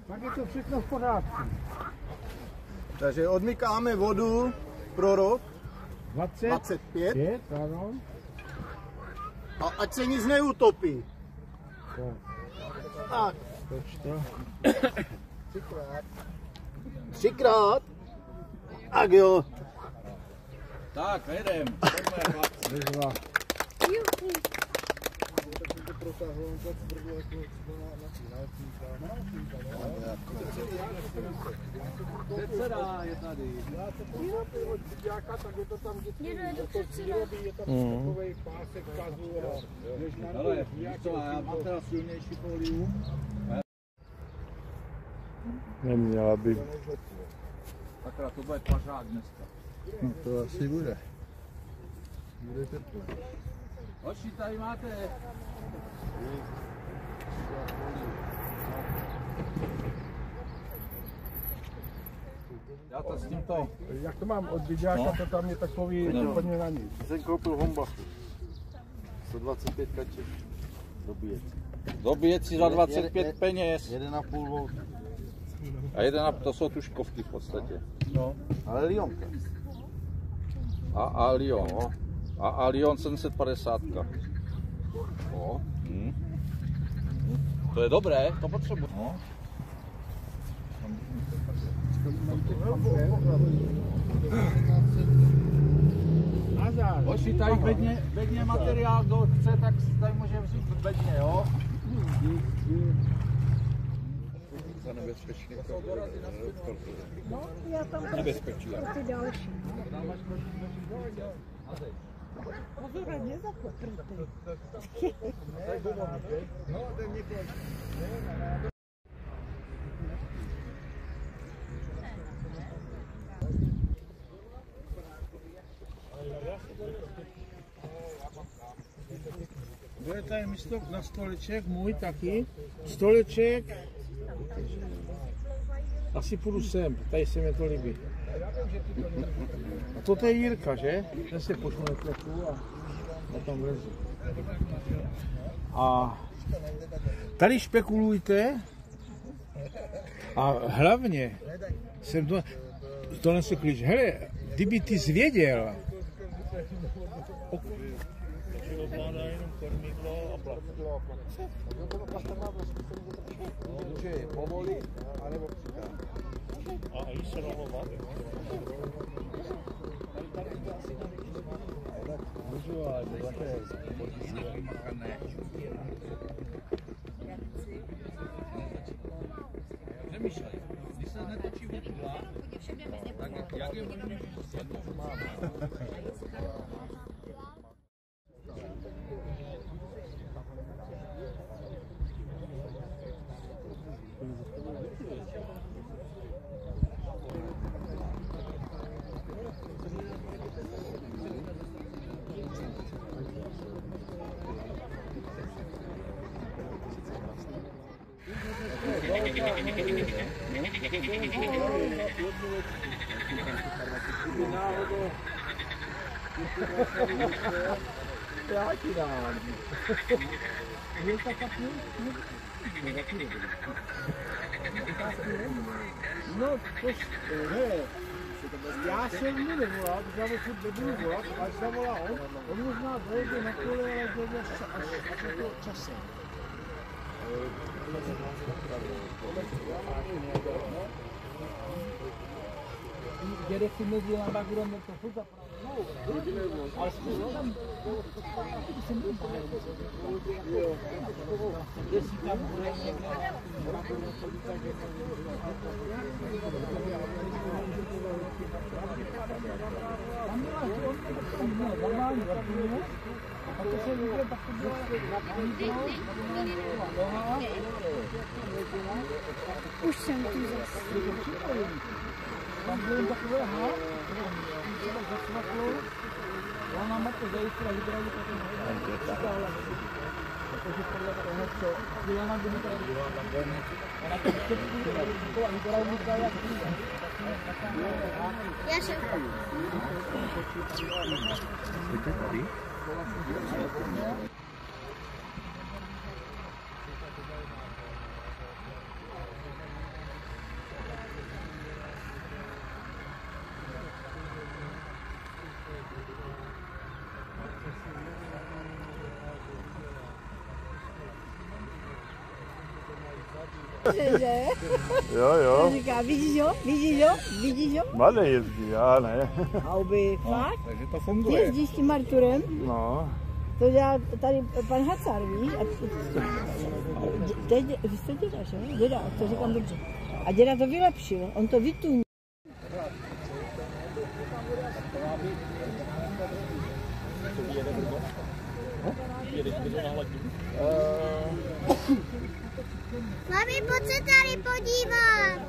Tak je to všechno v pořádku. Takže odmykáme vodu pro rok 25. Ano. A ať se nic neutopí. Tak. Třikrát. Tak jo. Tak, jedem. Vyzva. Předseda je tady. Ale co, já mám teda silnější foliu. Neměla by. Takhle to bude pařák dneska. No to asi bude. Bude teplé. Hoši, tady máte. Já to s tímto. Jak to mám od viděláka, to tam je takový úplně na nic. Jsem koupil Hombachu. 125 kaček. Dobíjecí za 25 peněz. 1,5 V. A 1,5, to jsou tuškovky v podstatě. No. Ale Lyonka. A Lyon. A Lyon 750. No. To je dobré, to potřebuji. No. Hoši, tady bedně materiál, kdo chce, tak tady může vzít bedně, jo? Za nebezpečný. No, já tam Nebezpečí. ty další. Pozor, nezakoprte. Bude tady místo na stoleček, můj taky. Stoleček. Asi půjdu sem, tady se mi to líbí. A to je Jirka, že? Ten se pošlu na plechu a tam vlezu. A tady špekulujte a hlavně jsem to nesl klíč. Hele, kdyby ty zvěděl, ovládá jenom kormidlo a platidlo. Může je povolit, anebo přikávat. A jí se rolovat? Můžu, ale to je také Přemýšlej, když se netočí vůdla, tak jak je možné, že to máme? Já ti dám. No, ne. Já jsem mu nevolal, protože já mu furt nebudu volat, až zavolá on možná dojde na kole, ale dojde až jako časem. Dědek si mezi na bagurem, to furt zapravil. Ale zkusil tam, kdyby jsem byl jestli tam bude někde bagurem, to víc, tak je to tam byla normální vrtulně, a pak to se vyjde, tak to bylo noha. Už jsem tu zase. Tam byl takové třeba zasvaklo, ona má to zajistra hydraulika, protože podle toho, co Diana by mi tady ona to všechny, taková hydraulika, jak Já jsem tady. dobře, že? Jo, A jo. říká, vidíš jo? Mladý jezdí, já ne. Houby, fakt? Takže to funguje. Jezdíš s tím Arturem? No. To dělá tady pan Hacar, víš? A vy jste děda, že? Děda, to říkám dobře. A děda to vylepšil, on to vytuní. Mami, pojď se tady podívat.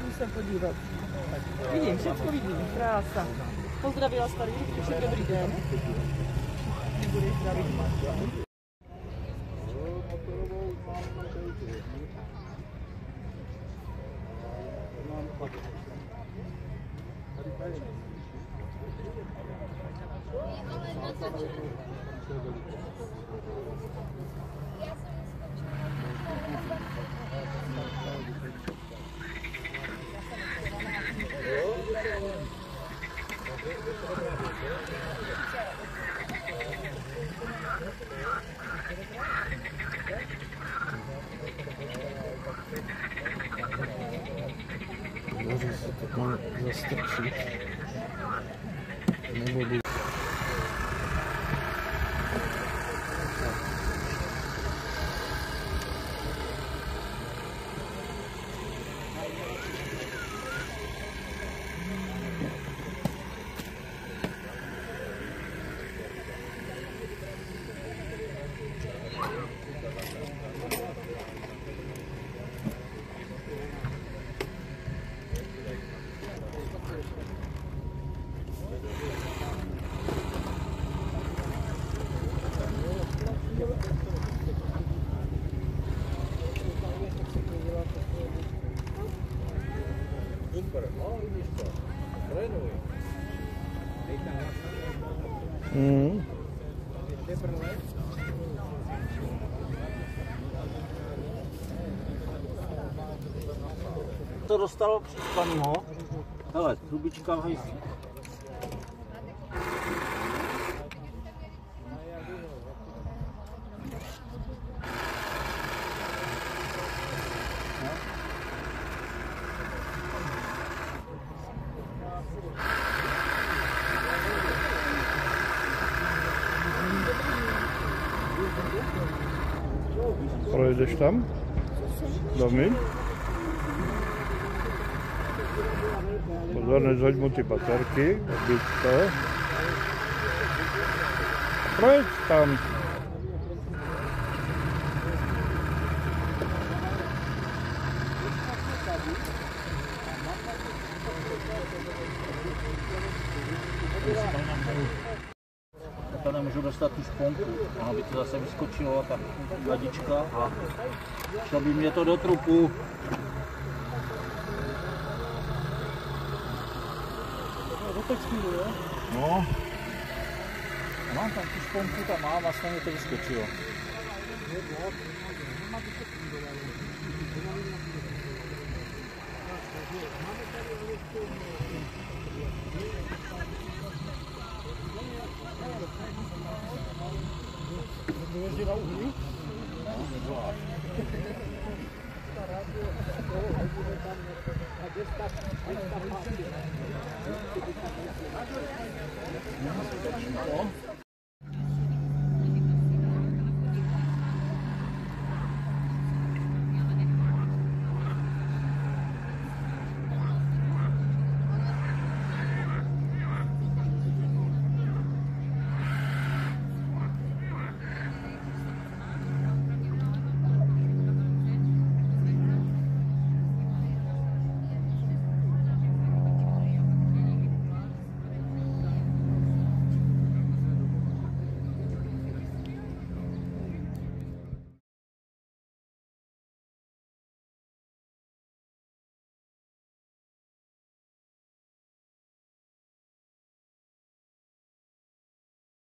Musím podívat. Vidím, všechno vidím, krása. Pozdravila starý, všem dobrý den. Budeš zdravit. Můžu se to tam zastrčit. Nebo by... To dostalo přispanýho. Hele, trubička v hajzlíku. Projedeš tam? Domy? Pozor, nezaď mu ty baterky, aby to. Projeď tam. Já nemůžu dostat tu šponku, ona by to zase vyskočilo, ta ladička a šlo by mě to do trupu. Do textilu, jo? No. Mám tam tu šponku, tam mám a vlastně mě to vyskočilo. Jezdí na uhlí? No.